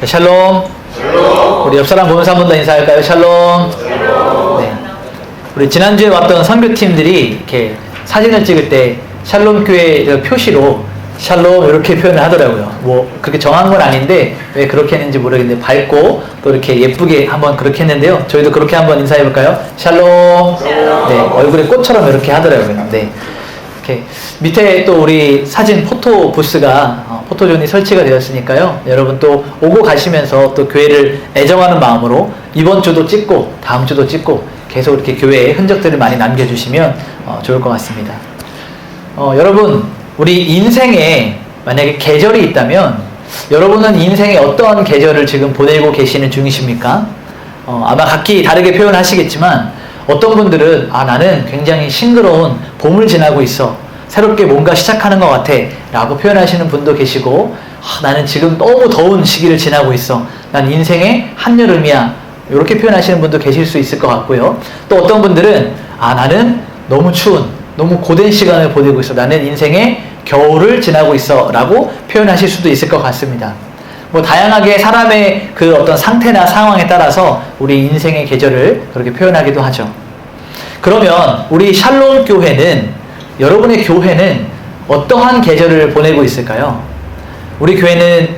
샬롬. 샬롬. 우리 옆 사람 보면서 한 번 더 인사할까요? 샬롬. 샬롬. 네. 우리 지난주에 왔던 선교팀들이 이렇게 사진을 찍을 때 샬롬 교회 표시로 샬롬 이렇게 표현을 하더라고요. 뭐 그렇게 정한 건 아닌데 왜 그렇게 했는지 모르겠는데 밝고 또 이렇게 예쁘게 한번 그렇게 했는데요. 저희도 그렇게 한번 인사해 볼까요? 샬롬. 샬롬. 네, 얼굴에 꽃처럼 이렇게 하더라고요. 네. 이렇게 밑에 또 우리 사진 포토 부스가 포토존이 설치가 되었으니까요. 여러분 또 오고 가시면서 또 교회를 애정하는 마음으로 이번 주도 찍고 다음 주도 찍고 계속 이렇게 교회의 흔적들을 많이 남겨주시면 좋을 것 같습니다. 여러분 우리 인생에 만약에 계절이 있다면 여러분은 인생에 어떠한 계절을 지금 보내고 계시는 중이십니까? 아마 각기 다르게 표현하시겠지만 어떤 분들은 나는 굉장히 싱그러운 봄을 지나고 있어. 새롭게 뭔가 시작하는 것 같아 라고 표현하시는 분도 계시고 나는 지금 너무 더운 시기를 지나고 있어. 난 인생의 한여름이야. 이렇게 표현하시는 분도 계실 수 있을 것 같고요. 또 어떤 분들은 나는 너무 추운 너무 고된 시간을 보내고 있어. 나는 인생의 겨울을 지나고 있어 라고 표현하실 수도 있을 것 같습니다. 뭐 다양하게 사람의 그 어떤 상태나 상황에 따라서 우리 인생의 계절을 그렇게 표현하기도 하죠. 그러면 우리 샬롬 교회는 여러분의 교회는 어떠한 계절을 보내고 있을까요? 우리 교회는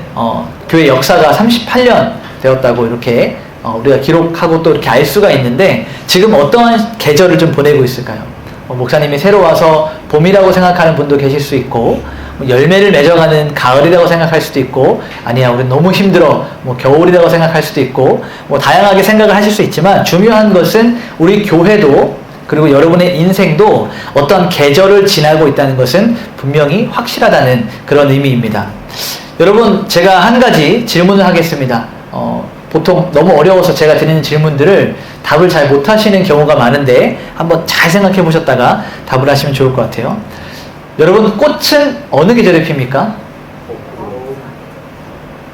교회 역사가 38년 되었다고 이렇게 우리가 기록하고 또 이렇게 알 수가 있는데 지금 어떠한 계절을 좀 보내고 있을까요? 목사님이 새로 와서 봄이라고 생각하는 분도 계실 수 있고 열매를 맺어가는 가을이라고 생각할 수도 있고 아니야 우리 너무 힘들어 뭐 겨울이라고 생각할 수도 있고 뭐 다양하게 생각을 하실 수 있지만 중요한 것은 우리 교회도 그리고 여러분의 인생도 어떤 계절을 지나고 있다는 것은 분명히 확실하다는 그런 의미입니다. 여러분 제가 한 가지 질문을 하겠습니다. 보통 너무 어려워서 제가 드리는 질문들을 답을 잘 못하시는 경우가 많은데 한번 잘 생각해 보셨다가 답을 하시면 좋을 것 같아요. 여러분 꽃은 어느 계절에 핍니까?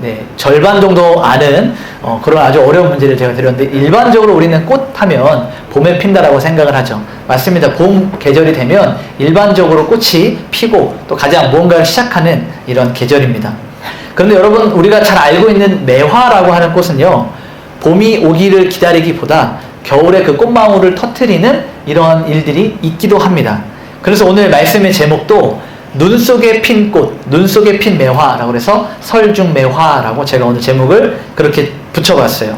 네, 절반 정도 아는 그런 아주 어려운 문제를 제가 드렸는데 일반적으로 우리는 꽃 하면 봄에 핀다라고 생각을 하죠. 맞습니다. 봄 계절이 되면 일반적으로 꽃이 피고 또 가장 무언가를 시작하는 이런 계절입니다. 그런데 여러분 우리가 잘 알고 있는 매화라고 하는 꽃은요 봄이 오기를 기다리기보다 겨울에 그 꽃망울을 터뜨리는 이런 일들이 있기도 합니다. 그래서 오늘 말씀의 제목도 눈 속에 핀 꽃, 눈 속에 핀 매화라고 해서 설중매화라고 제가 오늘 제목을 그렇게 붙여봤어요.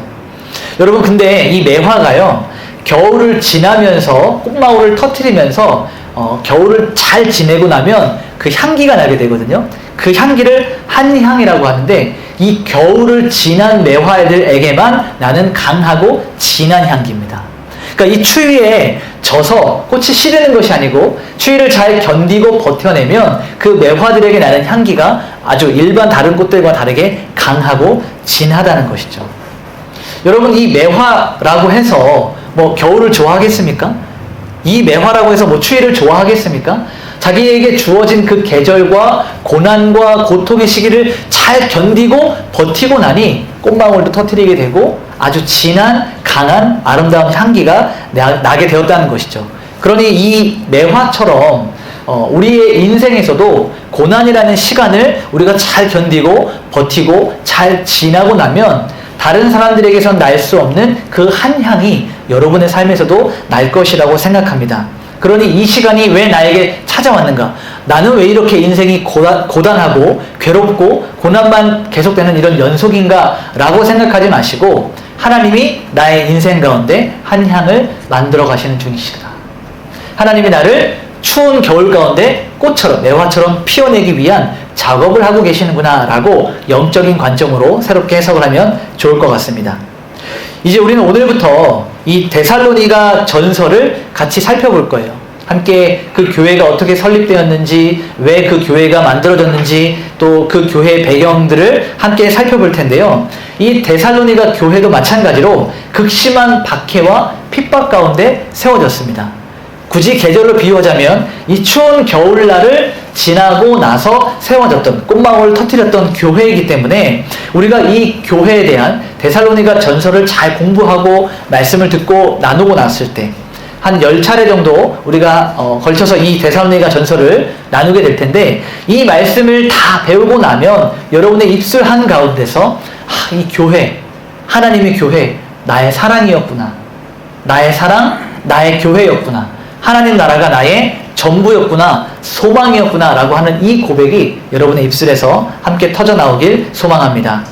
여러분 근데 이 매화가요 겨울을 지나면서 꽃망울을 터뜨리면서 겨울을 잘 지내고 나면 그 향기가 나게 되거든요. 그 향기를 한향이라고 하는데 이 겨울을 지난 매화들에게만 나는 강하고 진한 향기입니다. 그러니까 이 추위에 져서 꽃이 시드는 것이 아니고 추위를 잘 견디고 버텨내면 그 매화들에게 나는 향기가 아주 일반 다른 꽃들과 다르게 강하고 진하다는 것이죠. 여러분 이 매화라고 해서 뭐 겨울을 좋아하겠습니까? 이 매화라고 해서 뭐 추위를 좋아하겠습니까? 자기에게 주어진 그 계절과 고난과 고통의 시기를 잘 견디고 버티고 나니 꽃망울도 터뜨리게 되고 아주 진한 강한 아름다운 향기가 나게 되었다는 것이죠. 그러니 이 매화처럼 우리의 인생에서도 고난이라는 시간을 우리가 잘 견디고 버티고 잘 지나고 나면 다른 사람들에게선 날 수 없는 그 한 향이 여러분의 삶에서도 날 것이라고 생각합니다. 그러니 이 시간이 왜 나에게 찾아왔는가? 나는 왜 이렇게 인생이 고단하고 괴롭고 고난만 계속되는 이런 연속인가? 라고 생각하지 마시고 하나님이 나의 인생 가운데 한 향을 만들어 가시는 중이시다. 하나님이 나를 추운 겨울 가운데 꽃처럼 매화처럼 피워내기 위한 작업을 하고 계시는구나 라고 영적인 관점으로 새롭게 해석을 하면 좋을 것 같습니다. 이제 우리는 오늘부터 이 데살로니가 전설을 같이 살펴볼 거예요. 함께 그 교회가 어떻게 설립되었는지, 왜 그 교회가 만들어졌는지, 또 그 교회의 배경들을 함께 살펴볼 텐데요. 이 데살로니가 교회도 마찬가지로 극심한 박해와 핍박 가운데 세워졌습니다. 굳이 계절로 비유하자면 이 추운 겨울날을 지나고 나서 세워졌던 꽃망울을 터뜨렸던 교회이기 때문에 우리가 이 교회에 대한 데살로니가 전설을 잘 공부하고 말씀을 듣고 나누고 났을 때 한 10차례 정도 우리가 걸쳐서 이 데살로니가 전설을 나누게 될 텐데 이 말씀을 다 배우고 나면 여러분의 입술 한가운데서 이 교회, 하나님의 교회, 나의 사랑이었구나. 나의 사랑, 나의 교회였구나. 하나님 나라가 나의 전부였구나, 소망이었구나 라고 하는 이 고백이 여러분의 입술에서 함께 터져나오길 소망합니다.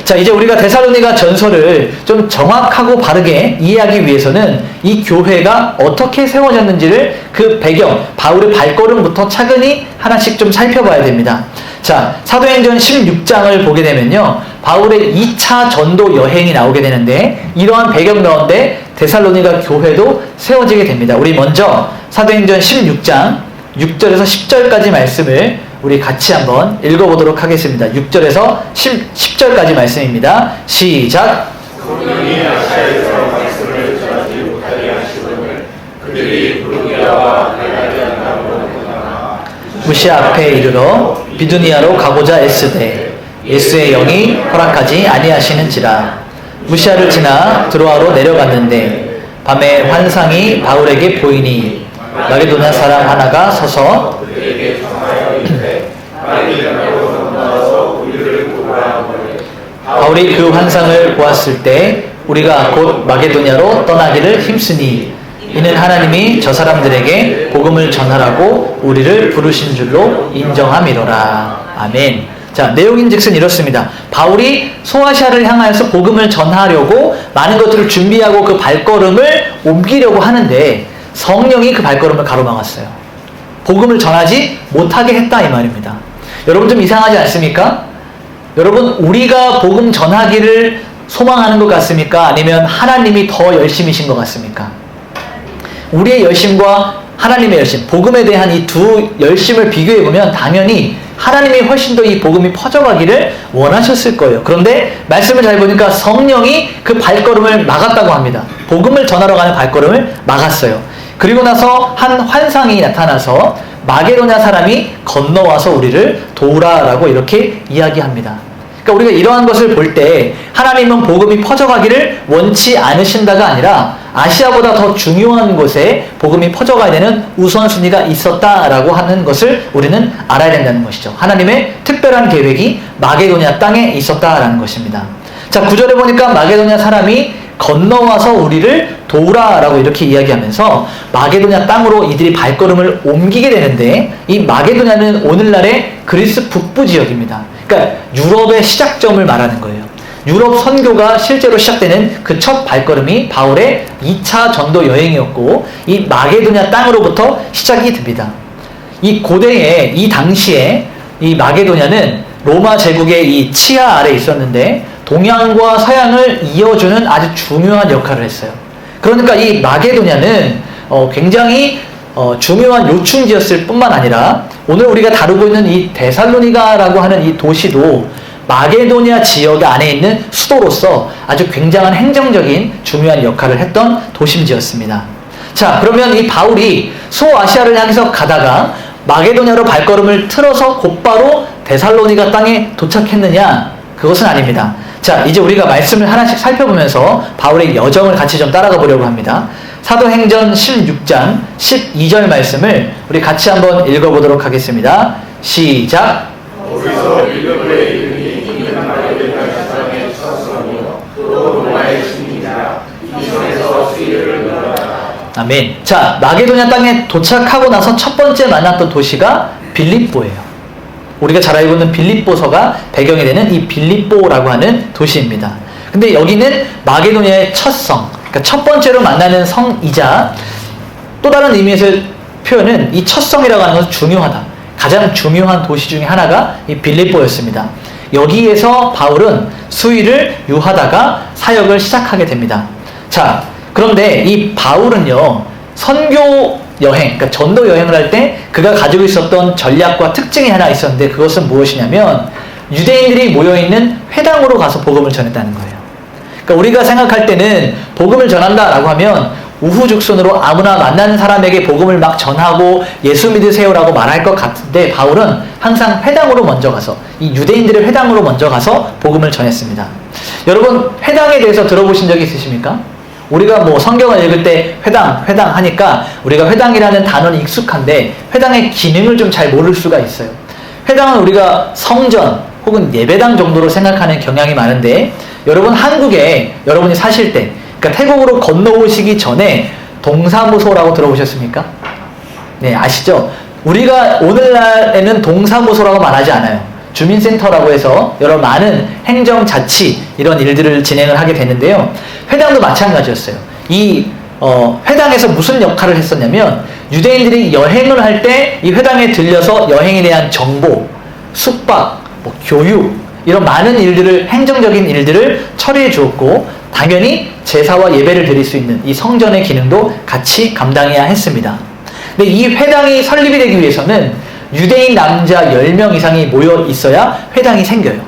자, 이제 우리가 데살로니가 전서를 좀 정확하고 바르게 이해하기 위해서는 이 교회가 어떻게 세워졌는지를 그 배경, 바울의 발걸음부터 차근히 하나씩 좀 살펴봐야 됩니다. 자, 사도행전 16장을 보게 되면요, 바울의 2차 전도 여행이 나오게 되는데, 이러한 배경 가운데 데살로니가 교회도 세워지게 됩니다. 우리 먼저 사도행전 16장 6절에서 10절까지 말씀을 우리 같이 한번 읽어보도록 하겠습니다. 6절에서 10절까지 말씀입니다. 시작. 성령이 아시아에서 말씀을 전하지 못하게 하시거늘 그들이 부르기아와 갈라디아 땅으로 떠나 무시아 앞에 이르러 비두니아로 가고자 애쓰되 예수의 영이 허락하지 아니하시는지라. 무시아를 지나 드로아로 내려갔는데 밤에 환상이 바울에게 보이니 마게도냐 사람 하나가 서서 그들에게 전하여 이르되 마게도냐로 건너와서 우리를 도우라 하거늘 바울이 그 환상을 보았을 때 우리가 곧 마게도냐로 떠나기를 힘쓰니 이는 하나님이 저 사람들에게 복음을 전하라고 우리를 부르신 줄로 인정함이로라. 아멘. 자, 내용인즉슨 이렇습니다. 바울이 소아시아를 향하여서 복음을 전하려고 많은 것들을 준비하고 그 발걸음을 옮기려고 하는데 성령이 그 발걸음을 가로막았어요. 복음을 전하지 못하게 했다 이 말입니다. 여러분 좀 이상하지 않습니까? 여러분, 우리가 복음 전하기를 소망하는 것 같습니까? 아니면 하나님이 더 열심이신 것 같습니까? 우리의 열심과 하나님의 열심, 복음에 대한 이 두 열심을 비교해보면 당연히 하나님이 훨씬 더 이 복음이 퍼져가기를 원하셨을 거예요. 그런데 말씀을 잘 보니까 성령이 그 발걸음을 막았다고 합니다. 복음을 전하러 가는 발걸음을 막았어요. 그리고 나서 한 환상이 나타나서 마게도냐 사람이 건너와서 우리를 도우라라고 이렇게 이야기합니다. 그러니까 우리가 이러한 것을 볼 때 하나님은 복음이 퍼져가기를 원치 않으신다가 아니라 아시아보다 더 중요한 곳에 복음이 퍼져가야 되는 우선순위가 있었다라고 하는 것을 우리는 알아야 된다는 것이죠. 하나님의 특별한 계획이 마게도냐 땅에 있었다라는 것입니다. 자, 9절에 보니까 마게도냐 사람이 건너와서 우리를 도우라라고 이렇게 이야기하면서 마게도냐 땅으로 이들이 발걸음을 옮기게 되는데, 이 마게도냐는 오늘날의 그리스 북부 지역입니다. 그러니까 유럽의 시작점을 말하는 거예요. 유럽 선교가 실제로 시작되는 그 첫 발걸음이 바울의 2차 전도 여행이었고, 이 마게도냐 땅으로부터 시작이 됩니다. 이 고대에, 이 당시에 이 마게도냐는 로마 제국의 이 치하 아래 있었는데 동양과 서양을 이어주는 아주 중요한 역할을 했어요. 그러니까 이 마게도냐는 굉장히 중요한 요충지였을 뿐만 아니라 오늘 우리가 다루고 있는 이 데살로니가라고 하는 이 도시도 마게도냐 지역 안에 있는 수도로서 아주 굉장한 행정적인 중요한 역할을 했던 도심지였습니다. 자, 그러면 이 바울이 소아시아를 향해서 가다가 마게도냐로 발걸음을 틀어서 곧바로 데살로니가 땅에 도착했느냐? 그것은 아닙니다. 자, 이제 우리가 말씀을 하나씩 살펴보면서 바울의 여정을 같이 좀 따라가 보려고 합니다. 사도행전 16장 12절 말씀을 우리 같이 한번 읽어보도록 하겠습니다. 시작. 거기서 빌립보에 이르니 이는 마게도냐 사람의 첫성이요 또 로마의 신이라 이 성에서 수일을 누렸다. 아멘. 자, 마게도냐 땅에 도착하고 나서 첫 번째 만났던 도시가 빌립보예요. 우리가 잘 알고 있는 빌립보서가 배경이 되는 이 빌립보라고 하는 도시입니다. 근데 여기는 마게도냐의 첫 성, 그러니까 첫 번째로 만나는 성이자 또 다른 의미에서 표현은 이 첫 성이라고 하는 것은 중요하다. 가장 중요한 도시 중에 하나가 이 빌립보였습니다. 여기에서 바울은 수일을 유하다가 사역을 시작하게 됩니다. 자, 그런데 이 바울은요, 선교 여행, 그러니까 전도 여행을 할 때 그가 가지고 있었던 전략과 특징이 하나 있었는데 그것은 무엇이냐면 유대인들이 모여있는 회당으로 가서 복음을 전했다는 거예요. 그러니까 우리가 생각할 때는 복음을 전한다라고 하면 우후죽순으로 아무나 만나는 사람에게 복음을 막 전하고 예수 믿으세요라고 말할 것 같은데 바울은 항상 회당으로 먼저 가서 이 유대인들의 회당으로 먼저 가서 복음을 전했습니다. 여러분, 회당에 대해서 들어보신 적이 있으십니까? 우리가 뭐 성경을 읽을 때 회당 하니까 우리가 회당이라는 단어는 익숙한데 회당의 기능을 좀 잘 모를 수가 있어요. 회당은 우리가 성전, 혹은 예배당 정도로 생각하는 경향이 많은데, 여러분 한국에 여러분이 사실 때, 그러니까 태국으로 건너오시기 전에 동사무소라고 들어보셨습니까? 네, 아시죠? 우리가 오늘날에는 동사무소라고 말하지 않아요. 주민센터라고 해서 여러 많은 행정자치 이런 일들을 진행을 하게 되는데요. 회당도 마찬가지였어요. 이 회당에서 무슨 역할을 했었냐면, 유대인들이 여행을 할 때 이 회당에 들려서 여행에 대한 정보, 숙박, 교육 이런 많은 일들을, 행정적인 일들을 처리해 주었고, 당연히 제사와 예배를 드릴 수 있는 이 성전의 기능도 같이 감당해야 했습니다. 근데 이 회당이 설립이 되기 위해서는 유대인 남자 10명 이상이 모여 있어야 회당이 생겨요.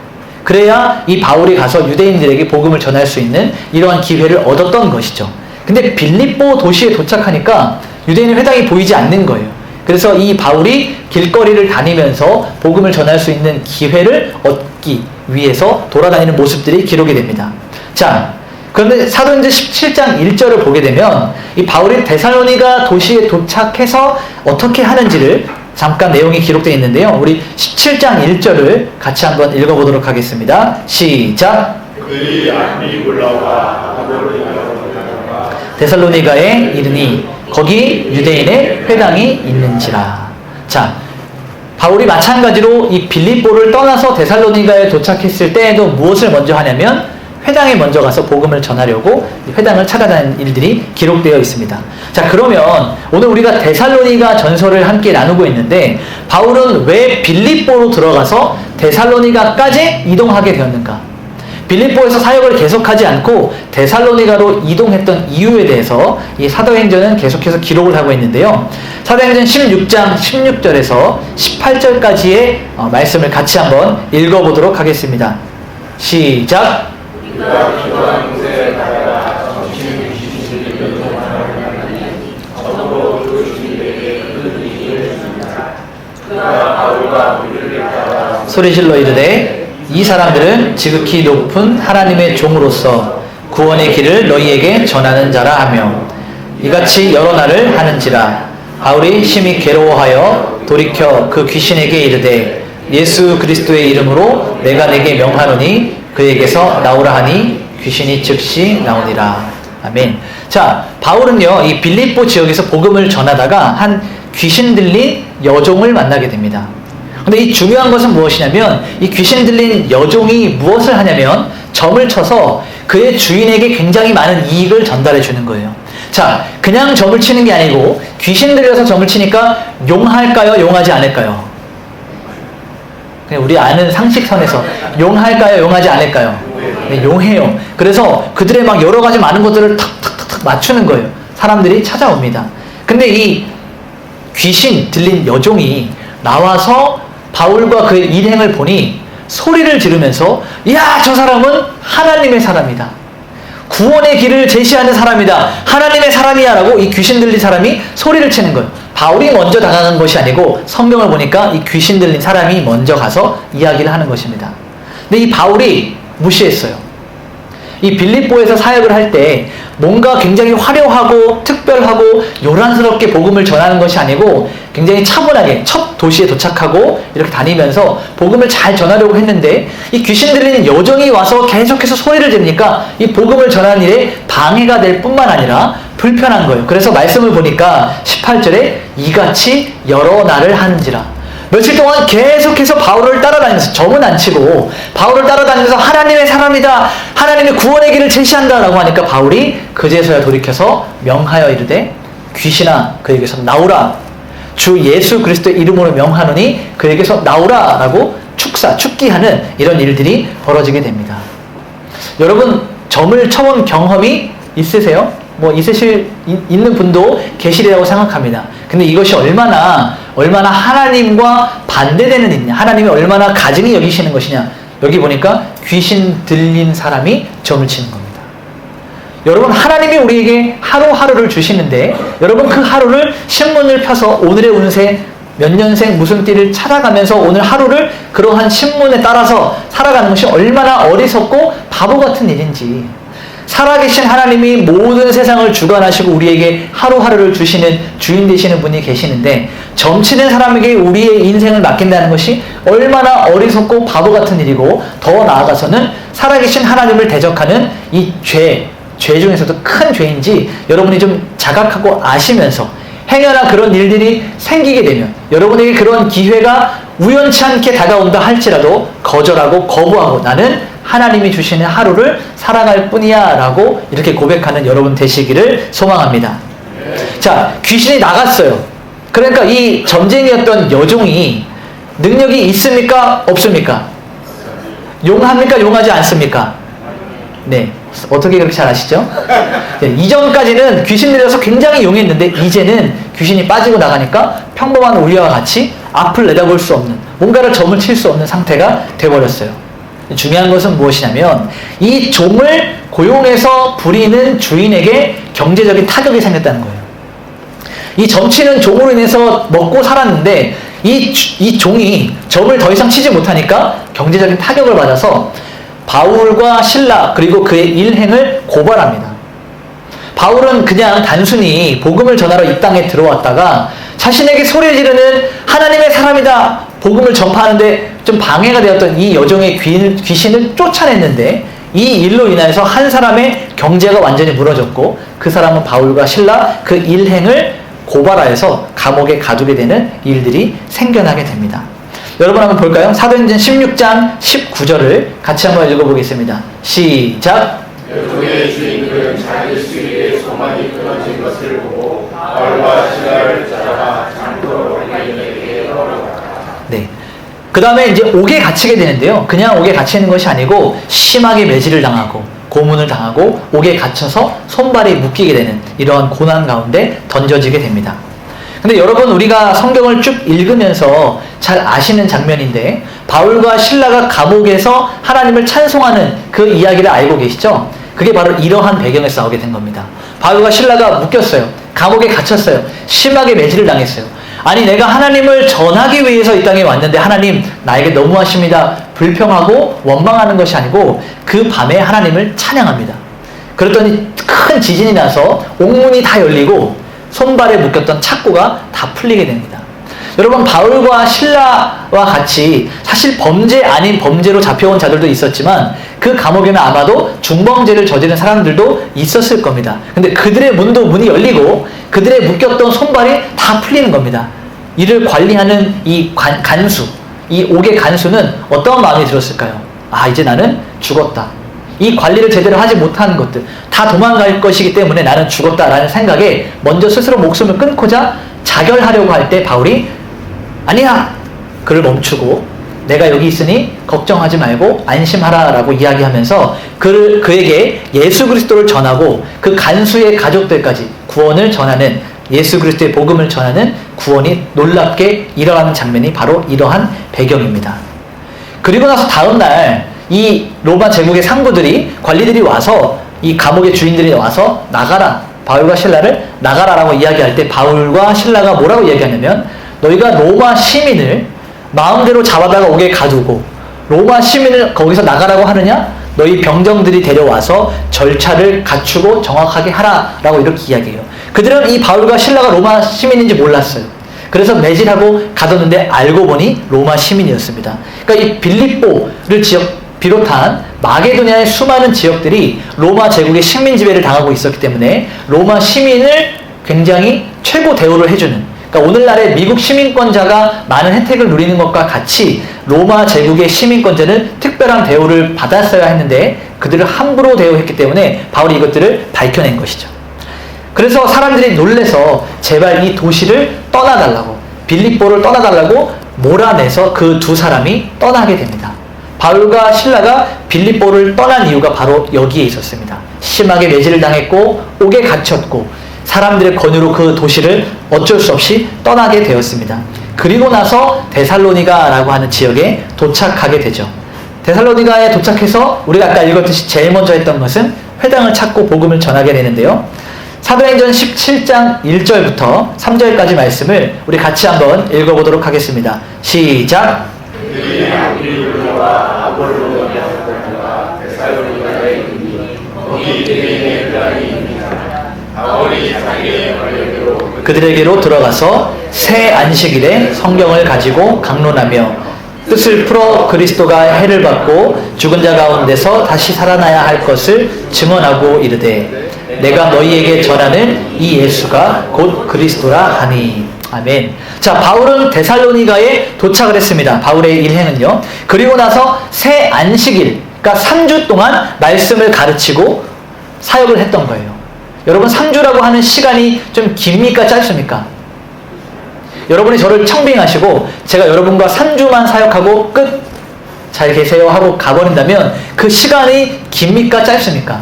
그래야 이 바울이 가서 유대인들에게 복음을 전할 수 있는 이러한 기회를 얻었던 것이죠. 근데 빌립보 도시에 도착하니까 유대인의 회당이 보이지 않는 거예요. 그래서 이 바울이 길거리를 다니면서 복음을 전할 수 있는 기회를 얻기 위해서 돌아다니는 모습들이 기록이 됩니다. 자, 그런데 사도행전 17장 1절을 보게 되면 이 바울이 데살로니가 도시에 도착해서 어떻게 하는지를 잠깐 내용이 기록되어 있는데요. 우리 17장 1절을 같이 한번 읽어보도록 하겠습니다. 시작. 그들이 안비 올라와 데살로니가에 이르니 거기 유대인의 회당이 있는지라. 자, 바울이 마찬가지로 이 빌립보를 떠나서 데살로니가에 도착했을 때에도 무엇을 먼저 하냐면 회당에 먼저 가서 복음을 전하려고 회당을 찾아다니는 일들이 기록되어 있습니다. 자, 그러면 오늘 우리가 데살로니가 전설을 함께 나누고 있는데, 바울은 왜 빌립보로 들어가서 데살로니가까지 이동하게 되었는가? 빌립보에서 사역을 계속하지 않고 데살로니가로 이동했던 이유에 대해서 이 사도행전은 계속해서 기록을 하고 있는데요. 사도행전 16장 16절에서 18절까지의 말씀을 같이 한번 읽어보도록 하겠습니다. 시작. 소리질러 이르되 이 사람들은 지극히 높은 하나님의 종으로서 구원의 길을 너희에게 전하는 자라 하며 이같이 여러 날을 하는지라. 바울이 심히 괴로워하여 돌이켜 그 귀신에게 이르되 예수 그리스도의 이름으로 내가 내게 명하노니 그에게서 나오라 하니 귀신이 즉시 나오니라. 아멘. 자, 바울은요 이 빌립보 지역에서 복음을 전하다가 한 귀신 들린 여종을 만나게 됩니다. 근데 이 중요한 것은 무엇이냐면, 이 귀신 들린 여종이 무엇을 하냐면 점을 쳐서 그의 주인에게 굉장히 많은 이익을 전달해 주는 거예요. 자, 그냥 점을 치는 게 아니고 귀신 들여서 점을 치니까 용할까요? 용하지 않을까요? 그냥 우리 아는 상식선에서 용할까요? 용하지 않을까요? 네, 용해요. 그래서 그들의 막 여러 가지 많은 것들을 탁탁탁탁 맞추는 거예요. 사람들이 찾아옵니다. 근데 이 귀신 들린 여종이 나와서 바울과 그의 일행을 보니 소리를 지르면서, 야, 저 사람은 하나님의 사람이다. 구원의 길을 제시하는 사람이다. 하나님의 사람이야 라고 이 귀신 들린 사람이 소리를 치는 거예요. 바울이 먼저 다가간 것이 아니고 성경을 보니까 이 귀신 들린 사람이 먼저 가서 이야기를 하는 것입니다. 근데 이 바울이 무시했어요. 이 빌립보에서 사역을 할 때 뭔가 굉장히 화려하고 특별하고 요란스럽게 복음을 전하는 것이 아니고 굉장히 차분하게 첫 도시에 도착하고 이렇게 다니면서 복음을 잘 전하려고 했는데, 이 귀신 들리는 여종이 와서 계속해서 소리를 지르니까 이 복음을 전하는 일에 방해가 될 뿐만 아니라 불편한 거예요. 그래서 말씀을 보니까 18절에 이같이 여러 날을 하는지라. 며칠 동안 계속해서 바울을 따라다니면서, 점은 안 치고 바울을 따라다니면서 하나님의 사람이다, 하나님의 구원의 길을 제시한다 라고 하니까 바울이 그제서야 돌이켜서 명하여 이르되 귀신아 그에게서 나오라, 주 예수 그리스도의 이름으로 명하노니 그에게서 나오라 라고 축기하는 이런 일들이 벌어지게 됩니다. 여러분, 점을 쳐본 경험이 있으세요? 있는 분도 계시리라고 생각합니다. 근데 이것이 얼마나 하나님과 반대되는 일이냐, 하나님이 얼마나 가증히 여기시는 것이냐, 여기 보니까 귀신 들린 사람이 점을 치는 겁니다. 여러분, 하나님이 우리에게 하루하루를 주시는데, 여러분 그 하루를 신문을 펴서 오늘의 운세, 몇 년생 무슨 띠를 찾아가면서 오늘 하루를 그러한 신문에 따라서 살아가는 것이 얼마나 어리석고 바보 같은 일인지, 살아계신 하나님이 모든 세상을 주관하시고 우리에게 하루하루를 주시는 주인 되시는 분이 계시는데, 점치는 사람에게 우리의 인생을 맡긴다는 것이 얼마나 어리석고 바보 같은 일이고, 더 나아가서는 살아계신 하나님을 대적하는 이 죄 중에서도 큰 죄인지 여러분이 좀 자각하고 아시면서 행여나 그런 일들이 생기게 되면, 여러분에게 그런 기회가 우연치 않게 다가온다 할지라도 거절하고 거부하고 나는 하나님이 주시는 하루를 살아갈 뿐이야 라고 이렇게 고백하는 여러분 되시기를 소망합니다. 자, 귀신이 나갔어요. 그러니까 이 점쟁이였던 여종이 능력이 있습니까? 없습니까? 용합니까? 용하지 않습니까? 네. 어떻게 그렇게 잘 아시죠? 네, 이전까지는 귀신 들려서 굉장히 용했는데 이제는 귀신이 빠지고 나가니까 평범한 우리와 같이 앞을 내다볼 수 없는, 뭔가를 점을 칠 수 없는 상태가 돼버렸어요. 중요한 것은 무엇이냐면 이 종을 고용해서 부리는 주인에게 경제적인 타격이 생겼다는 거예요. 이 점치는 종으로 인해서 먹고 살았는데 이 종이 점을 더 이상 치지 못하니까 경제적인 타격을 받아서 바울과 실라 그리고 그의 일행을 고발합니다. 바울은 그냥 단순히 복음을 전하러 이 땅에 들어왔다가 자신에게 소리 지르는 하나님의 사람이다 복음을 전파하는데 좀 방해가 되었던 이 여종의 귀신을 쫓아냈는데 이 일로 인해서 한 사람의 경제가 완전히 무너졌고 그 사람은 바울과 실라 그 일행을 고발하여서 감옥에 가두게 되는 일들이 생겨나게 됩니다. 여러분 한번 볼까요? 사도행전 16장 19절을 같이 한번 읽어보겠습니다. 시작! 여종의 주인들은 자기 수익의 소망이 끊어진 것을 보고 바울과 실라를 잡아 장로로 왕에게 끌어갔다. 네. 그 다음에 이제 옥에 갇히게 되는데요. 그냥 옥에 갇히는 것이 아니고 심하게 매질을 당하고 고문을 당하고 옥에 갇혀서 손발이 묶이게 되는 이러한 고난 가운데 던져지게 됩니다. 근데 여러분 우리가 성경을 쭉 읽으면서 잘 아시는 장면인데 바울과 실라가 감옥에서 하나님을 찬송하는 그 이야기를 알고 계시죠? 그게 바로 이러한 배경에서 나오게 된 겁니다. 바울과 실라가 묶였어요. 감옥에 갇혔어요. 심하게 매질을 당했어요. 아니 내가 하나님을 전하기 위해서 이 땅에 왔는데 하나님 나에게 너무하십니다. 불평하고 원망하는 것이 아니고 그 밤에 하나님을 찬양합니다. 그랬더니 큰 지진이 나서 옥문이 다 열리고 손발에 묶였던 착고가 다 풀리게 됩니다. 여러분 바울과 실라와 같이 사실 범죄 아닌 범죄로 잡혀온 자들도 있었지만 그 감옥에는 아마도 중범죄를 저지른 사람들도 있었을 겁니다. 근데 그들의 문이 열리고 그들의 묶였던 손발이 다 풀리는 겁니다. 이를 관리하는 이 간수, 이 옥의 간수는 어떤 마음이 들었을까요? 아 이제 나는 죽었다. 이 관리를 제대로 하지 못하는 것들 다 도망갈 것이기 때문에 나는 죽었다라는 생각에 먼저 스스로 목숨을 끊고자 자결하려고 할 때 바울이 아니야! 그를 멈추고 내가 여기 있으니 걱정하지 말고 안심하라 라고 이야기하면서 그에게 예수 그리스도를 전하고 그 간수의 가족들까지 구원을 전하는 예수 그리스도의 복음을 전하는 구원이 놀랍게 일어나는 장면이 바로 이러한 배경입니다. 그리고 나서 다음날 이 로마 제국의 상부들이 관리들이 와서 이 감옥의 주인들이 와서 나가라 바울과 신라를 나가라라고 이야기할 때 바울과 신라가 뭐라고 이야기하냐면 너희가 로마 시민을 마음대로 잡아다가 옥에 가두고 로마 시민을 거기서 나가라고 하느냐? 너희 병정들이 데려와서 절차를 갖추고 정확하게 하라라고 이렇게 이야기해요. 그들은 이 바울과 신라가 로마 시민인지 몰랐어요. 그래서 매질하고 가뒀는데 알고 보니 로마 시민이었습니다. 그러니까 이 빌립보를 비롯한 마게도냐의 수많은 지역들이 로마 제국의 식민 지배를 당하고 있었기 때문에 로마 시민을 굉장히 최고 대우를 해주는, 그러니까 오늘날의 미국 시민권자가 많은 혜택을 누리는 것과 같이 로마 제국의 시민권자는 특별한 대우를 받았어야 했는데 그들을 함부로 대우했기 때문에 바울이 이것들을 밝혀낸 것이죠. 그래서 사람들이 놀래서 제발 이 도시를 떠나달라고, 빌립보를 떠나달라고 몰아내서 그 두 사람이 떠나게 됩니다. 바울과 실라가 빌립보를 떠난 이유가 바로 여기에 있었습니다. 심하게 매질을 당했고 옥에 갇혔고 사람들의 권유로 그 도시를 어쩔 수 없이 떠나게 되었습니다. 그리고 나서 데살로니가라고 하는 지역에 도착하게 되죠. 데살로니가에 도착해서 우리가 아까 읽었듯이 제일 먼저 했던 것은 회당을 찾고 복음을 전하게 되는데요. 사도행전 17장 1절부터 3절까지 말씀을 우리 같이 한번 읽어보도록 하겠습니다. 시작! 바울이 자기의 권력으로 그들에게로 들어가서 새 안식일에 성경을 가지고 강론하며 뜻을 풀어 그리스도가 해를 받고 죽은 자 가운데서 다시 살아나야 할 것을 증언하고 이르되 내가 너희에게 전하는 이 예수가 곧 그리스도라 하니. 아멘. 자, 바울은 데살로니가에 도착을 했습니다. 바울의 일행은요. 그리고 나서 새 안식일, 그러니까 3주 동안 말씀을 가르치고 사역을 했던 거예요. 여러분, 3주라고 하는 시간이 좀 깁니까 짧습니까? 여러분이 저를 청빙하시고 제가 여러분과 3주만 사역하고 끝, 잘 계세요 하고 가버린다면 그 시간이 깁니까 짧습니까?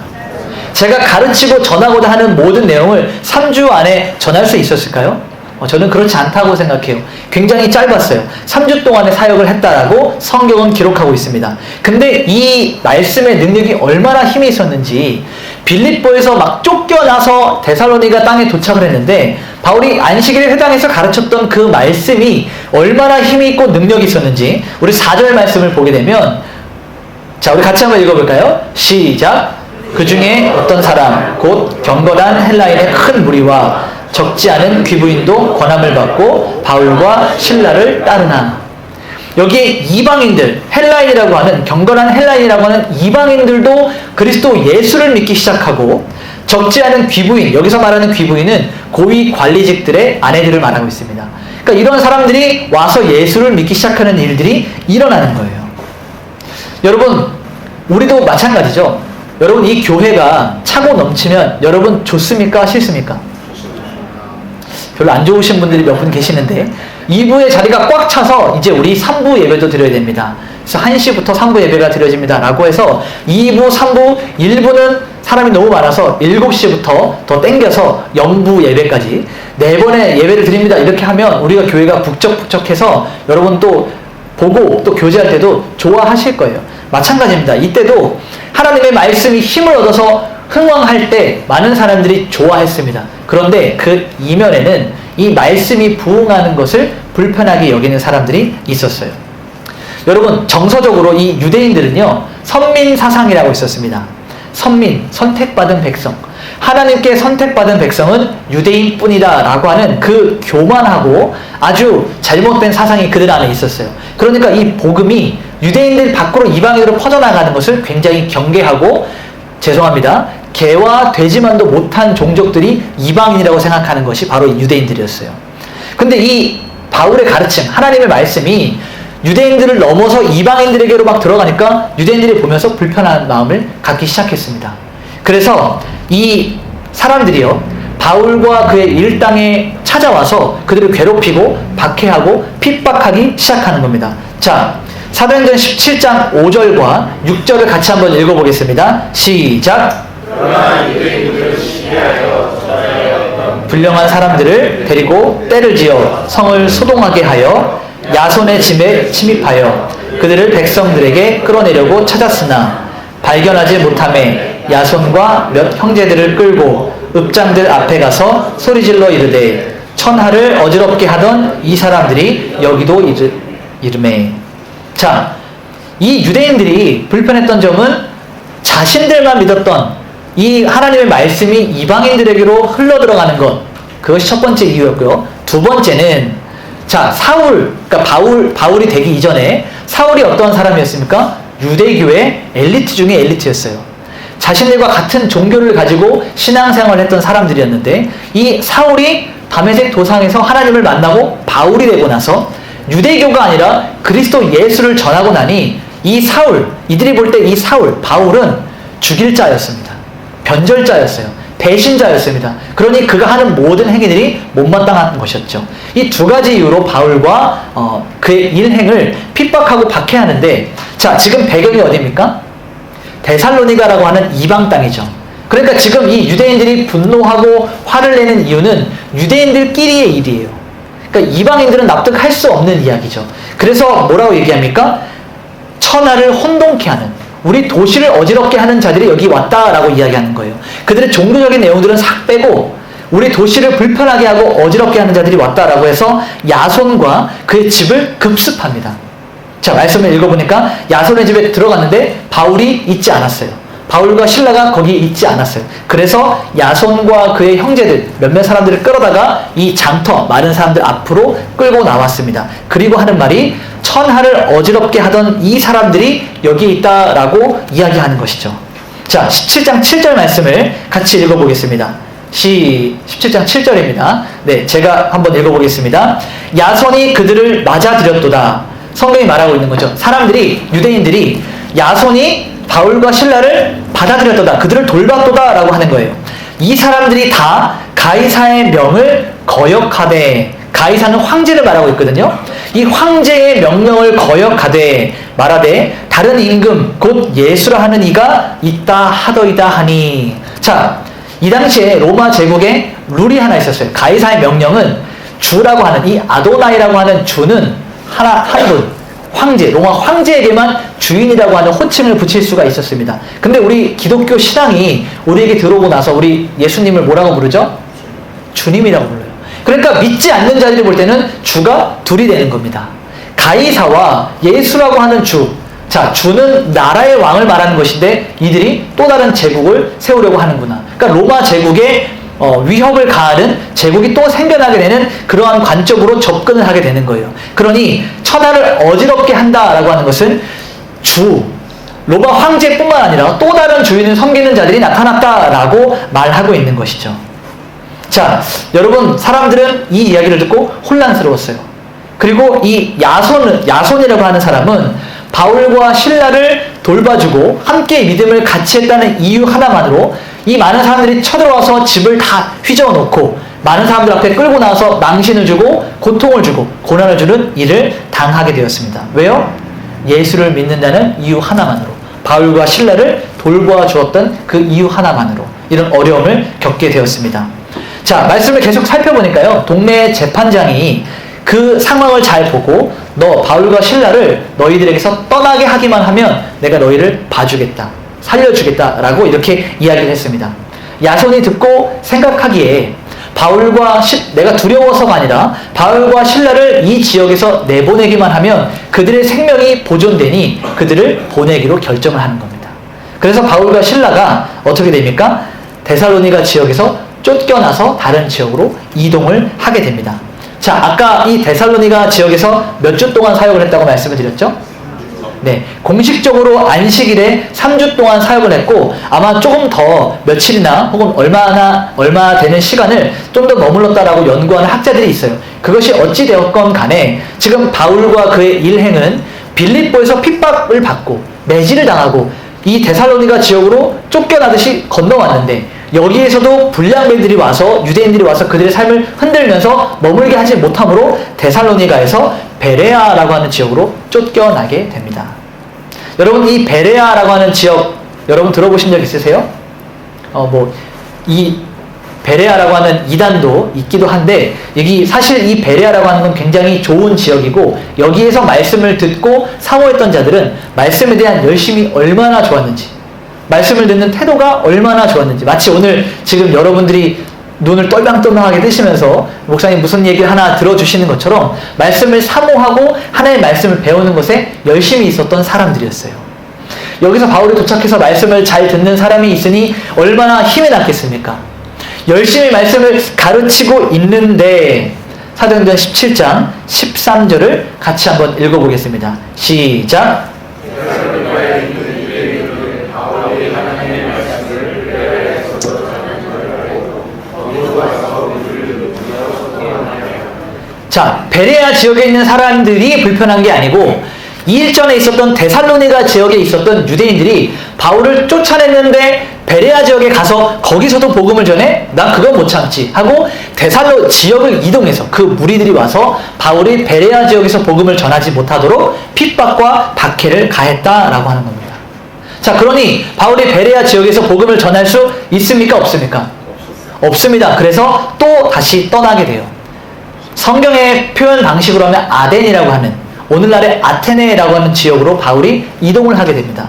제가 가르치고 전하고자 하는 모든 내용을 3주 안에 전할 수 있었을까요? 저는 그렇지 않다고 생각해요. 굉장히 짧았어요. 3주 동안의 사역을 했다라고 성경은 기록하고 있습니다. 근데 이 말씀의 능력이 얼마나 힘이 있었는지 빌립보에서 막 쫓겨나서 데살로니가 땅에 도착을 했는데 바울이 안식일에 회당에서 가르쳤던 그 말씀이 얼마나 힘이 있고 능력이 있었는지 우리 4절 말씀을 보게 되면, 자, 우리 같이 한번 읽어볼까요? 시작. 그 중에 어떤 사람 곧 경건한 헬라인의 큰 무리와 적지 않은 귀부인도 권함을 받고 바울과 신라를 따르나. 여기에 이방인들, 헬라인이라고 하는, 경건한 헬라인이라고 하는 이방인들도 그리스도 예수를 믿기 시작하고, 적지 않은 귀부인, 여기서 말하는 귀부인은 고위 관리직들의 아내들을 말하고 있습니다. 그러니까 이런 사람들이 와서 예수를 믿기 시작하는 일들이 일어나는 거예요. 여러분, 우리도 마찬가지죠. 여러분, 이 교회가 차고 넘치면 여러분 좋습니까? 싫습니까? 별로 안 좋으신 분들이 몇 분 계시는데 2부의 자리가 꽉 차서 이제 우리 3부 예배도 드려야 됩니다. 그래서 1시부터 3부 예배가 드려집니다 라고 해서 2부, 3부, 1부는 사람이 너무 많아서 7시부터 더 땡겨서 0부 예배까지 4번의 예배를 드립니다 이렇게 하면 우리가 교회가 북적북적해서 여러분 또 보고 또 교제할 때도 좋아하실 거예요. 마찬가지입니다. 이때도 하나님의 말씀이 힘을 얻어서 흥왕할 때 많은 사람들이 좋아했습니다. 그런데 그 이면에는 이 말씀이 부응하는 것을 불편하게 여기는 사람들이 있었어요. 여러분, 정서적으로 이 유대인들은요, 선민사상이라고 있었습니다. 선민, 선택받은 백성. 하나님께 선택받은 백성은 유대인뿐이다 라고 하는 그 교만하고 아주 잘못된 사상이 그들 안에 있었어요. 그러니까 이 복음이 유대인들 밖으로 이방인으로 퍼져나가는 것을 굉장히 경계하고, 죄송합니다, 개와 돼지만도 못한 종족들이 이방인이라고 생각하는 것이 바로 유대인들이었어요. 근데 이 바울의 가르침, 하나님의 말씀이 유대인들을 넘어서 이방인들에게로 막 들어가니까 유대인들이 보면서 불편한 마음을 갖기 시작했습니다. 그래서 이 사람들이요, 바울과 그의 일당에 찾아와서 그들을 괴롭히고 박해하고 핍박하기 시작하는 겁니다. 자, 사도행전 17장 5절과 6절을 같이 한번 읽어보겠습니다. 시작. 그러나 유대인들을 시기하여 불량한 사람들을 데리고 때를 지어 성을 소동하게 하여 야손의 집에 침입하여 그들을 백성들에게 끌어내려고 찾았으나 발견하지 못하매 야손과 몇 형제들을 끌고 읍장들 앞에 가서 소리질러 이르되 천하를 어지럽게 하던 이 사람들이 여기도 이르매. 자, 이 유대인들이 불편했던 점은 자신들만 믿었던 이 하나님의 말씀이 이방인들에게로 흘러들어가는 것, 그것이 첫 번째 이유였고요. 두 번째는, 자, 그러니까 바울이 되기 이전에 사울이 어떤 사람이었습니까? 유대교의 엘리트 중에 엘리트였어요. 자신들과 같은 종교를 가지고 신앙생활을 했던 사람들이었는데, 이 사울이 다메섹 도상에서 하나님을 만나고 바울이 되고 나서 유대교가 아니라 그리스도 예수를 전하고 나니 이 사울, 이들이 볼 때 이 사울, 바울은 죽일 자였습니다. 변절자였어요. 배신자였습니다. 그러니 그가 하는 모든 행위들이 못마땅한 것이었죠. 이 두 가지 이유로 바울과 그의 일행을 핍박하고 박해하는데, 자, 지금 배경이 어디입니까? 데살로니가라고 하는 이방 땅이죠. 그러니까 지금 이 유대인들이 분노하고 화를 내는 이유는 유대인들끼리의 일이에요. 그러니까 이방인들은 납득할 수 없는 이야기죠. 그래서 뭐라고 얘기합니까? 천하를 혼동케 하는, 우리 도시를 어지럽게 하는 자들이 여기 왔다라고 이야기하는 거예요. 그들의 종교적인 내용들은 싹 빼고 우리 도시를 불편하게 하고 어지럽게 하는 자들이 왔다라고 해서 야손과 그의 집을 급습합니다. 자, 말씀을 읽어보니까 야손의 집에 들어갔는데 바울이 있지 않았어요. 바울과 신라가 거기 있지 않았어요. 그래서 야손과 그의 형제들 몇몇 사람들을 끌어다가 이 장터 많은 사람들 앞으로 끌고 나왔습니다. 그리고 하는 말이 천하를 어지럽게 하던 이 사람들이 여기 있다라고 이야기하는 것이죠. 자, 17장 7절 말씀을 같이 읽어보겠습니다. 17장 7절입니다. 네, 제가 한번 읽어보겠습니다. 야손이 그들을 맞아들였도다. 성경이 말하고 있는 거죠. 사람들이, 유대인들이 야손이 바울과 신라를 받아들였도다. 그들을 돌봤도다 라고 하는 거예요. 이 사람들이 다 가이사의 명을 거역하되, 가이사는 황제를 말하고 있거든요. 이 황제의 명령을 거역하되 말하되 다른 임금 곧 예수라 하는 이가 있다 하더이다 하니. 자, 이 당시에 로마 제국에 룰이 하나 있었어요. 가이사의 명령은 주라고 하는, 이 아도나이라고 하는 주는 한 분, 황제, 로마 황제에게만 주인이라고 하는 호칭을 붙일 수가 있었습니다. 근데 우리 기독교 신앙이 우리에게 들어오고 나서 우리 예수님을 뭐라고 부르죠? 주님이라고 불러요. 그러니까 믿지 않는 자들이 볼 때는 주가 둘이 되는 겁니다. 가이사와 예수라고 하는 주. 자, 주는 나라의 왕을 말하는 것인데 이들이 또 다른 제국을 세우려고 하는구나. 그러니까 로마 제국에 위협을 가하는 제국이 또 생겨나게 되는 그러한 관점으로 접근을 하게 되는 거예요. 그러니 천하를 어지럽게 한다라고 하는 것은 주, 로마 황제뿐만 아니라 또 다른 주인을 섬기는 자들이 나타났다라고 말하고 있는 것이죠. 자, 여러분, 사람들은 이 이야기를 듣고 혼란스러웠어요. 그리고 이 야손이라고 하는 사람은 바울과 신라를 돌봐주고 함께 믿음을 같이 했다는 이유 하나만으로 이 많은 사람들이 쳐들어와서 집을 다 휘저어놓고 많은 사람들 앞에 끌고 나와서 망신을 주고 고통을 주고 고난을 주는 일을 당하게 되었습니다. 왜요? 예수를 믿는다는 이유 하나만으로, 바울과 신라를 돌봐주었던 그 이유 하나만으로 이런 어려움을 겪게 되었습니다. 자, 말씀을 계속 살펴보니까요, 동네 재판장이 그 상황을 잘 보고 너 바울과 신라를 너희들에게서 떠나게 하기만 하면 내가 너희를 봐주겠다, 살려주겠다라고 이렇게 이야기를 했습니다. 야손이 듣고 생각하기에 내가 두려워서가 아니라 바울과 신라를 이 지역에서 내보내기만 하면 그들의 생명이 보존되니 그들을 보내기로 결정을 하는 겁니다. 그래서 바울과 신라가 어떻게 됩니까? 데살로니가 지역에서 쫓겨나서 다른 지역으로 이동을 하게 됩니다. 자, 아까 이 데살로니가 지역에서 몇 주 동안 사역을 했다고 말씀을 드렸죠? 네, 공식적으로 안식일에 3주 동안 사역을 했고 아마 조금 더 며칠이나 혹은 얼마 되는 시간을 좀 더 머물렀다라고 연구하는 학자들이 있어요. 그것이 어찌 되었건 간에 지금 바울과 그의 일행은 빌립보에서 핍박을 받고 매질을 당하고 이 데살로니가 지역으로 쫓겨나듯이 건너왔는데 여기에서도 불량배들이 와서, 유대인들이 와서 그들의 삶을 흔들면서 머물게 하지 못함으로 데살로니가에서 베레아라고 하는 지역으로 쫓겨나게 됩니다. 여러분, 이 베레아라고 하는 지역 여러분 들어보신 적 있으세요? 이 베레아라고 하는 이단도 있기도 한데, 여기 사실 이 베레아라고 하는 건 굉장히 좋은 지역이고 여기에서 말씀을 듣고 사모했던 자들은 말씀에 대한 열심이 얼마나 좋았는지, 말씀을 듣는 태도가 얼마나 좋았는지, 마치 오늘 지금 여러분들이 눈을 똘망똘망하게 뜨시면서 목사님 무슨 얘기를 하나 들어주시는 것처럼 말씀을 사모하고 하나님의 말씀을 배우는 것에 열심히 있었던 사람들이었어요. 여기서 바울이 도착해서 말씀을 잘 듣는 사람이 있으니 얼마나 힘이 났겠습니까? 열심히 말씀을 가르치고 있는데 사도행전 17장 13절을 같이 한번 읽어보겠습니다. 시작. 자, 베레아 지역에 있는 사람들이 불편한 게 아니고 이일전에 있었던 데살로니가 지역에 있었던 유대인들이 바울을 쫓아냈는데 베레아 지역에 가서 거기서도 복음을 전해? 난 그건 못 참지 하고 데살로 지역을 이동해서 그 무리들이 와서 바울이 베레아 지역에서 복음을 전하지 못하도록 핍박과 박해를 가했다라고 하는 겁니다. 자, 그러니 바울이 베레아 지역에서 복음을 전할 수 있습니까? 없습니까? 없습니다. 그래서 또 다시 떠나게 돼요. 성경의 표현 방식으로 하면 아덴이라고 하는, 오늘날의 아테네라고 하는 지역으로 바울이 이동을 하게 됩니다.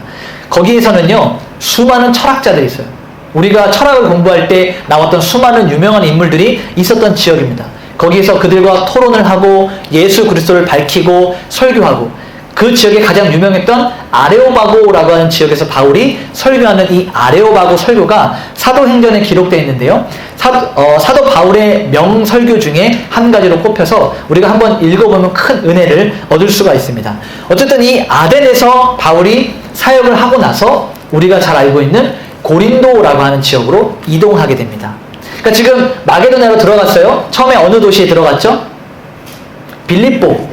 거기에서는요, 수많은 철학자들이 있어요. 우리가 철학을 공부할 때 나왔던 수많은 유명한 인물들이 있었던 지역입니다. 거기에서 그들과 토론을 하고 예수 그리스도를 밝히고 설교하고 그 지역에 가장 유명했던 아레오바고라고 하는 지역에서 바울이 설교하는 이 아레오바고 설교가 사도행전에 기록되어 있는데요. 사도 바울의 명설교 중에 한 가지로 꼽혀서 우리가 한번 읽어보면 큰 은혜를 얻을 수가 있습니다. 어쨌든 이 아덴에서 바울이 사역을 하고 나서 우리가 잘 알고 있는 고린도라고 하는 지역으로 이동하게 됩니다. 그러니까 지금 마게도냐로 들어갔어요. 처음에 어느 도시에 들어갔죠? 빌립보.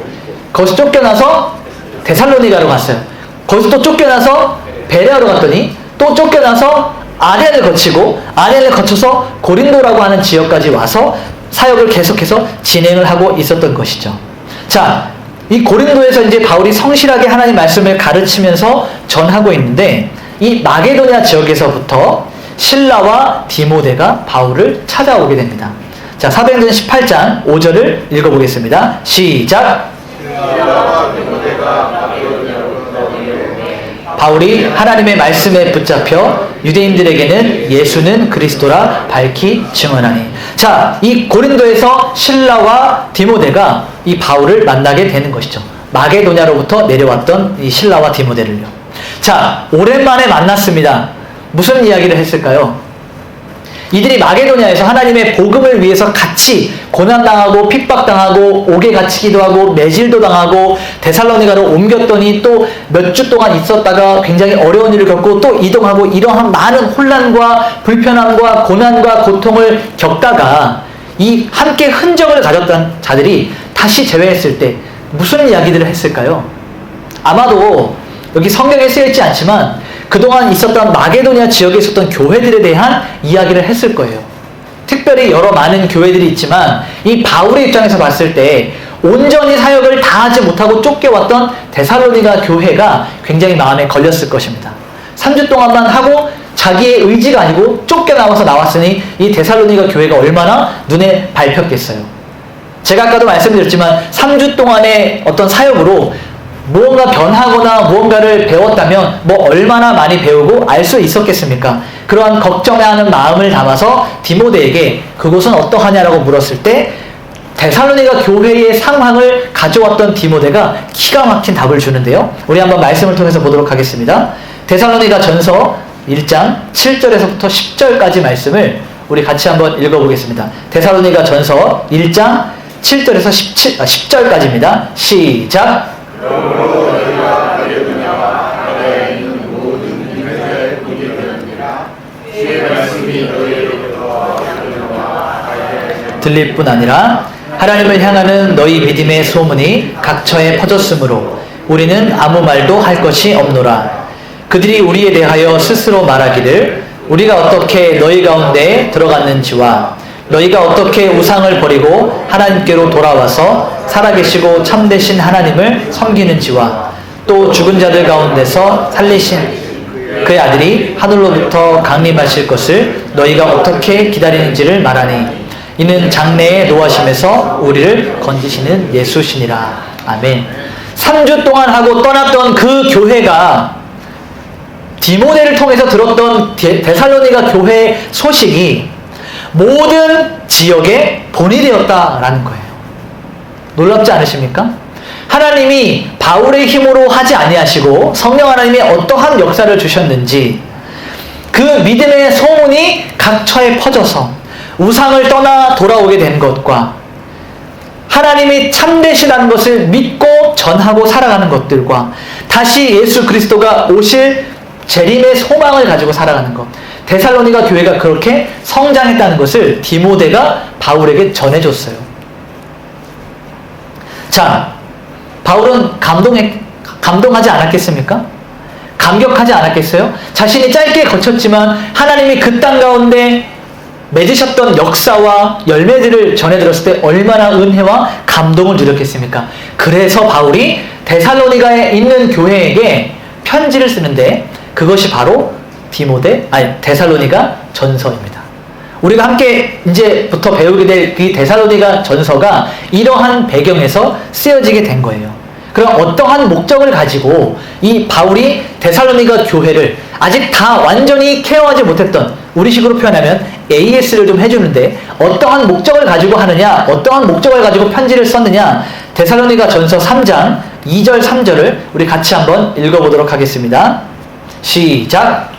거기서 쫓겨나서 데살로니가로 갔어요. 거기서 또 쫓겨나서 베레아로 갔더니 또 쫓겨나서 아덴을 거치고 아덴을 거쳐서 고린도라고 하는 지역까지 와서 사역을 계속해서 진행을 하고 있었던 것이죠. 자, 이 고린도에서 이제 바울이 성실하게 하나님 말씀을 가르치면서 전하고 있는데 이 마게도냐 지역에서부터 실라와 디모데가 바울을 찾아오게 됩니다. 자, 사도행전 18장 5절을 읽어보겠습니다. 시작! 바울이 하나님의 말씀에 붙잡혀 유대인들에게는 예수는 그리스도라 밝히 증언하니. 자, 이 고린도에서 실라와 디모데가 이 바울을 만나게 되는 것이죠. 마게도냐로부터 내려왔던 이 실라와 디모데를요. 자, 오랜만에 만났습니다. 무슨 이야기를 했을까요? 이들이 마게도냐에서 하나님의 복음을 위해서 같이 고난당하고 핍박당하고 옥에 갇히기도 하고 매질도 당하고 데살로니가로 옮겼더니 또 몇 주 동안 있었다가 굉장히 어려운 일을 겪고 또 이동하고 이러한 많은 혼란과 불편함과 고난과 고통을 겪다가 이 함께 흔적을 가졌던 자들이 다시 재회했을 때 무슨 이야기들을 했을까요? 아마도 여기 성경에 쓰여있지 않지만 그동안 있었던 마게도냐 지역에 있었던 교회들에 대한 이야기를 했을 거예요. 특별히 여러 많은 교회들이 있지만 이 바울의 입장에서 봤을 때 온전히 사역을 다 하지 못하고 쫓겨왔던 데살로니가 교회가 굉장히 마음에 걸렸을 것입니다. 3주 동안만 하고 자기의 의지가 아니고 쫓겨나와서 나왔으니 이 데살로니가 교회가 얼마나 눈에 밟혔겠어요. 제가 아까도 말씀드렸지만 3주 동안의 어떤 사역으로 무언가 변하거나 무언가를 배웠다면 뭐 얼마나 많이 배우고 알 수 있었겠습니까? 그러한 걱정하는 마음을 담아서 디모데에게 그곳은 어떠하냐라고 물었을 때 데살로니가 교회의 상황을 가져왔던 디모데가 기가 막힌 답을 주는데요. 우리 한번 말씀을 통해서 보도록 하겠습니다. 데살로니가 전서 1장 7절에서부터 10절까지 말씀을 우리 같이 한번 읽어보겠습니다. 데살로니가 전서 1장 7절에서 10절까지입니다. 시작! 들릴 뿐 아니라 하나님을 향하는 너희 믿음의 소문이 각처에 퍼졌으므로 우리는 아무 말도 할 것이 없노라. 그들이 우리에 대하여 스스로 말하기를 우리가 어떻게 너희 가운데에 들어갔는지와 너희가 어떻게 우상을 버리고 하나님께로 돌아와서 살아계시고 참되신 하나님을 섬기는지와 또 죽은 자들 가운데서 살리신 그의 아들이 하늘로부터 강림하실 것을 너희가 어떻게 기다리는지를 말하니 이는 장래에 노하심에서 우리를 건지시는 예수시니라. 아멘. 3주 동안 하고 떠났던 그 교회가 디모데를 통해서 들었던 데살로니가 교회의 소식이 모든 지역에 본이 되었다라는 거예요. 놀랍지 않으십니까? 하나님이 바울의 힘으로 하지 아니하시고 성령 하나님이 어떠한 역사를 주셨는지 그 믿음의 소문이 각처에 퍼져서 우상을 떠나 돌아오게 된 것과 하나님이 참되시다는 것을 믿고 전하고 살아가는 것들과 다시 예수 그리스도가 오실 재림의 소망을 가지고 살아가는 것, 데살로니가 교회가 그렇게 성장했다는 것을 디모데가 바울에게 전해줬어요. 자, 바울은 감동하지 않았겠습니까? 감격하지 않았겠어요? 자신이 짧게 거쳤지만 하나님이 그 땅 가운데 맺으셨던 역사와 열매들을 전해들었을 때 얼마나 은혜와 감동을 누렸겠습니까? 그래서 바울이 데살로니가에 있는 교회에게 편지를 쓰는데 그것이 바로 데살로니가 전서입니다. 우리가 함께 이제부터 배우게 될 이 데살로니가 전서가 이러한 배경에서 쓰여지게 된 거예요. 그럼 어떠한 목적을 가지고 이 바울이 데살로니가 교회를 아직 다 완전히 케어하지 못했던, 우리식으로 표현하면 AS를 좀 해주는데 어떠한 목적을 가지고 하느냐, 어떠한 목적을 가지고 편지를 썼느냐, 데살로니가 전서 3장 2절, 3절을 우리 같이 한번 읽어보도록 하겠습니다. 시작!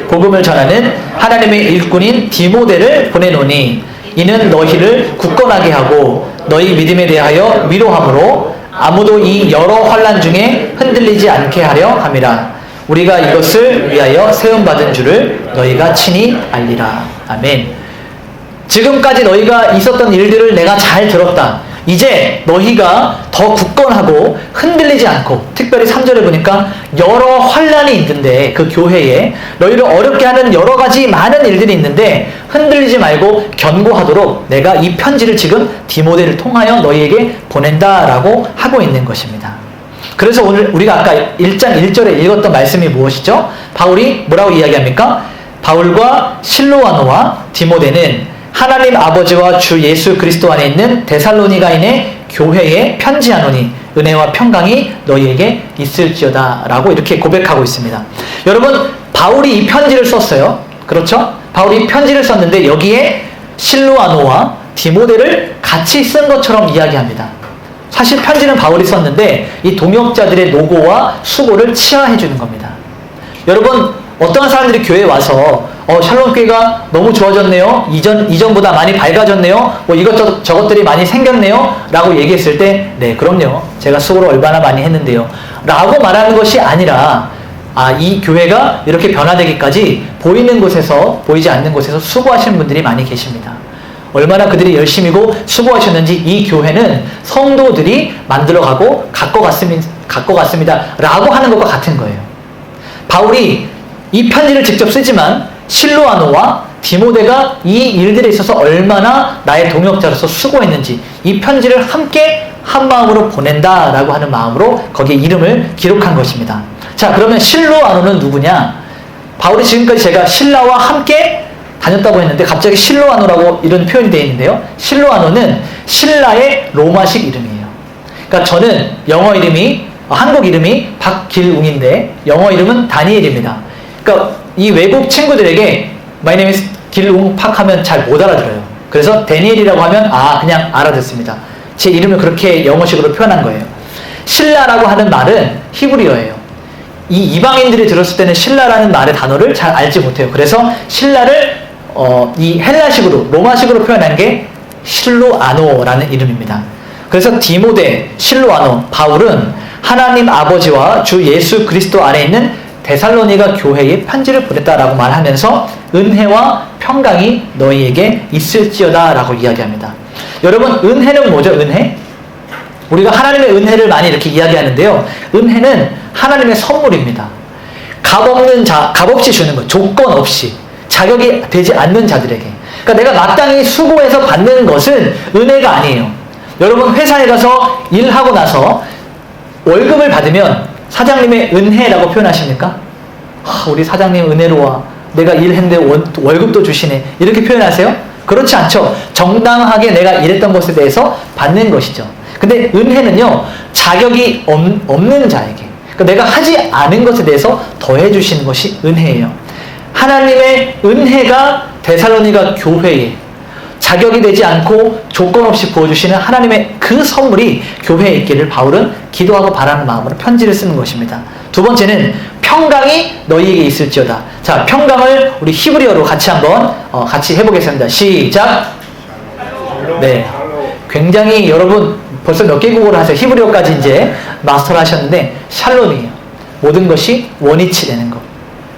복음을 전하는 하나님의 일꾼인 디모데를 보내노니 이는 너희를 굳건하게 하고 너희 믿음에 대하여 위로함으로 아무도 이 여러 환난 중에 흔들리지 않게 하려 함이라. 우리가 이것을 위하여 세움받은 줄을 너희가 친히 알리라. 아멘. 지금까지 너희가 있었던 일들을 내가 잘 들었다. 이제 너희가 더 굳건하고 흔들리지 않고, 특별히 3절에 보니까 여러 환난이 있는데 그 교회에 너희를 어렵게 하는 여러 가지 많은 일들이 있는데 흔들리지 말고 견고하도록 내가 이 편지를 지금 디모데를 통하여 너희에게 보낸다라고 하고 있는 것입니다. 그래서 오늘 우리가 아까 1장 1절에 읽었던 말씀이 무엇이죠? 바울이 뭐라고 이야기합니까? 바울과 실로아노와 디모데는 하나님 아버지와 주 예수 그리스도 안에 있는 데살로니가인의 교회에 편지하노니 은혜와 평강이 너희에게 있을지어다 라고 이렇게 고백하고 있습니다. 여러분, 바울이 이 편지를 썼어요. 그렇죠? 바울이 편지를 썼는데 여기에 실로아노와 디모데를 같이 쓴 것처럼 이야기합니다. 사실 편지는 바울이 썼는데 이 동역자들의 노고와 수고를 치하해 주는 겁니다. 여러분, 어떤 사람들이 교회에 와서 샬롬교회가 너무 좋아졌네요. 이전보다 많이 밝아졌네요. 뭐 이것저것 저것들이 많이 생겼네요. 라고 얘기했을 때, 네, 그럼요. 제가 수고를 얼마나 많이 했는데요. 라고 말하는 것이 아니라, 이 교회가 이렇게 변화되기까지 보이는 곳에서, 보이지 않는 곳에서 수고하시는 분들이 많이 계십니다. 얼마나 그들이 열심히고 수고하셨는지 이 교회는 성도들이 만들어가고 갖고 갔습니다. 라고 하는 것과 같은 거예요. 바울이 이 편지를 직접 쓰지만 실로아노와 디모데가 이 일들에 있어서 얼마나 나의 동역자로서 수고했는지 이 편지를 함께 한 마음으로 보낸다라고 하는 마음으로 거기에 이름을 기록한 것입니다. 자, 그러면 실로아노는 누구냐? 바울이 지금까지 제가 신라와 함께 다녔다고 했는데 갑자기 실로아노라고 이런 표현이 되어 있는데요. 실로아노는 신라의 로마식 이름이에요. 그러니까 저는 한국 이름이 박길웅인데 영어 이름은 다니엘입니다. 그러니까 이 외국 친구들에게 My name is 길웅 팍 하면 잘 못 알아들어요. 그래서 데니엘이라고 하면 그냥 알아듣습니다. 제 이름을 그렇게 영어식으로 표현한 거예요. 신라라고 하는 말은 히브리어예요. 이 이방인들이 들었을 때는 신라라는 말의 단어를 잘 알지 못해요. 그래서 신라를 이 헬라식으로 로마식으로 표현한 게 실로아노라는 이름입니다. 그래서 디모데, 실로아노, 바울은 하나님 아버지와 주 예수 그리스도 안에 있는 데살로니가 교회에 편지를 보냈다라고 말하면서 은혜와 평강이 너희에게 있을지어다 라고 이야기합니다. 여러분, 은혜는 뭐죠? 은혜? 우리가 하나님의 은혜를 많이 이렇게 이야기하는데요. 은혜는 하나님의 선물입니다. 값없이 주는 것, 조건 없이 자격이 되지 않는 자들에게. 그러니까 내가 마땅히 수고해서 받는 것은 은혜가 아니에요. 여러분, 회사에 가서 일하고 나서 월급을 받으면 사장님의 은혜라고 표현하십니까? 우리 사장님 은혜로워. 내가 일했는데 월급도 주시네. 이렇게 표현하세요? 그렇지 않죠. 정당하게 내가 일했던 것에 대해서 받는 것이죠. 근데 은혜는요, 자격이 없는 자에게, 그러니까 내가 하지 않은 것에 대해서 더해 주시는 것이 은혜예요. 하나님의 은혜가 데살로니가 교회에 자격이 되지 않고 조건 없이 부어주시는 하나님의 그 선물이 교회에 있기를 바울은 기도하고 바라는 마음으로 편지를 쓰는 것입니다. 두 번째는 평강이 너희에게 있을지어다. 자, 평강을 우리 히브리어로 같이 한번 같이 해보겠습니다. 시작. 네, 굉장히 여러분 벌써 몇 개국어를 하세요. 히브리어까지 이제 마스터를 하셨는데 샬롬이에요. 모든 것이 원위치 되는 것,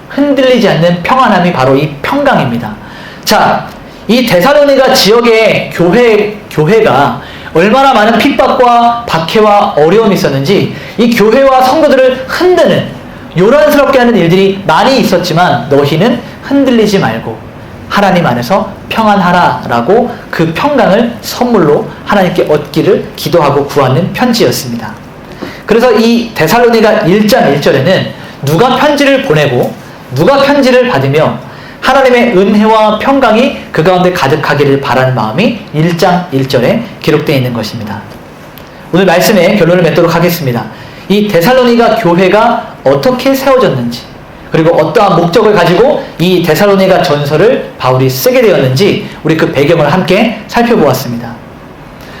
흔들리지 않는 평안함이 바로 이 평강입니다. 자, 이 데살로니가 지역의 교회가 얼마나 많은 핍박과 박해와 어려움이 있었는지 이 교회와 성도들을 흔드는 요란스럽게 하는 일들이 많이 있었지만 너희는 흔들리지 말고 하나님 안에서 평안하라 라고 그 평강을 선물로 하나님께 얻기를 기도하고 구하는 편지였습니다. 그래서 이 데살로니가 1장 1절에는 누가 편지를 보내고 누가 편지를 받으며 하나님의 은혜와 평강이 그 가운데 가득하기를 바라는 마음이 1장 1절에 기록되어 있는 것입니다. 오늘 말씀의 결론을 맺도록 하겠습니다. 이 데살로니가 교회가 어떻게 세워졌는지, 그리고 어떠한 목적을 가지고 이 데살로니가 전서를 바울이 쓰게 되었는지 우리 그 배경을 함께 살펴보았습니다.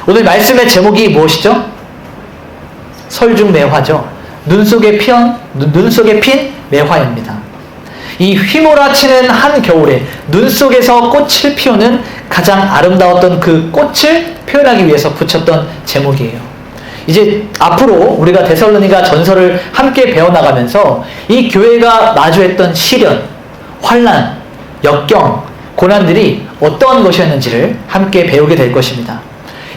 오늘 말씀의 제목이 무엇이죠? 설중매화죠. 눈 속에 핀 매화입니다. 이 휘몰아치는 한겨울에 눈 속에서 꽃을 피우는 가장 아름다웠던 그 꽃을 표현하기 위해서 붙였던 제목이에요. 이제 앞으로 우리가 데살로니가 전서를 함께 배워나가면서 이 교회가 마주했던 시련, 환난, 역경, 고난들이 어떠한 것이었는지를 함께 배우게 될 것입니다.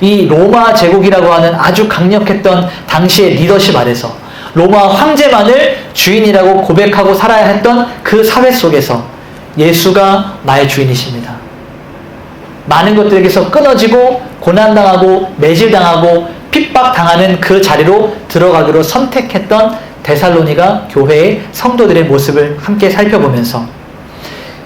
이 로마 제국이라고 하는 아주 강력했던 당시의 리더십 아래서 로마 황제만을 주인이라고 고백하고 살아야 했던 그 사회 속에서 예수가 나의 주인이십니다. 많은 것들에게서 끊어지고 고난당하고 매질당하고 핍박당하는 그 자리로 들어가기로 선택했던 데살로니가 교회의 성도들의 모습을 함께 살펴보면서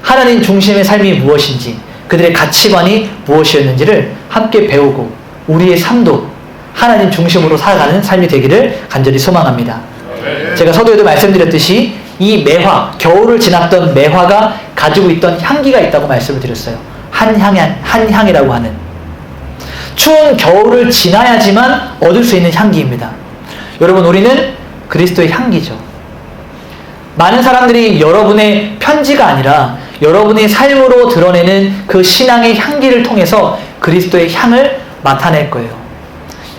하나님 중심의 삶이 무엇인지, 그들의 가치관이 무엇이었는지를 함께 배우고 우리의 삶도 하나님 중심으로 살아가는 삶이 되기를 간절히 소망합니다. 제가 서두에도 말씀드렸듯이 이 매화, 겨울을 지났던 매화가 가지고 있던 향기가 있다고 말씀을 드렸어요. 한향이라고 하는. 추운 겨울을 지나야지만 얻을 수 있는 향기입니다. 여러분, 우리는 그리스도의 향기죠. 많은 사람들이 여러분의 편지가 아니라 여러분의 삶으로 드러내는 그 신앙의 향기를 통해서 그리스도의 향을 맡아낼 거예요.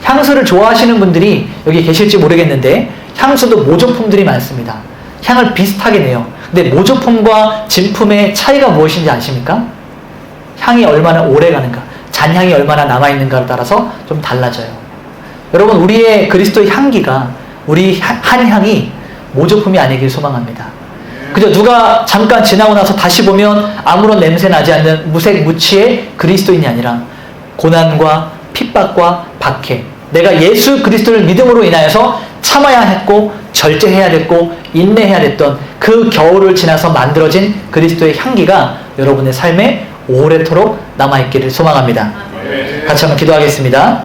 향수를 좋아하시는 분들이 여기 계실지 모르겠는데 향수도 모조품들이 많습니다. 향을 비슷하게 내요. 근데 모조품과 진품의 차이가 무엇인지 아십니까? 향이 얼마나 오래 가는가, 잔향이 얼마나 남아있는가에 따라서 좀 달라져요. 여러분, 우리의 그리스도의 향기가, 우리 한향이 모조품이 아니길 소망합니다. 그저 누가 잠깐 지나고 나서 다시 보면 아무런 냄새 나지 않는 무색무취의 그리스도인이 아니라 고난과 핍박과 박해, 내가 예수 그리스도를 믿음으로 인하여서 참아야 했고 절제해야 됐고 인내해야 됐던 그 겨울을 지나서 만들어진 그리스도의 향기가 여러분의 삶에 오래도록 남아있기를 소망합니다. 같이 한번 기도하겠습니다.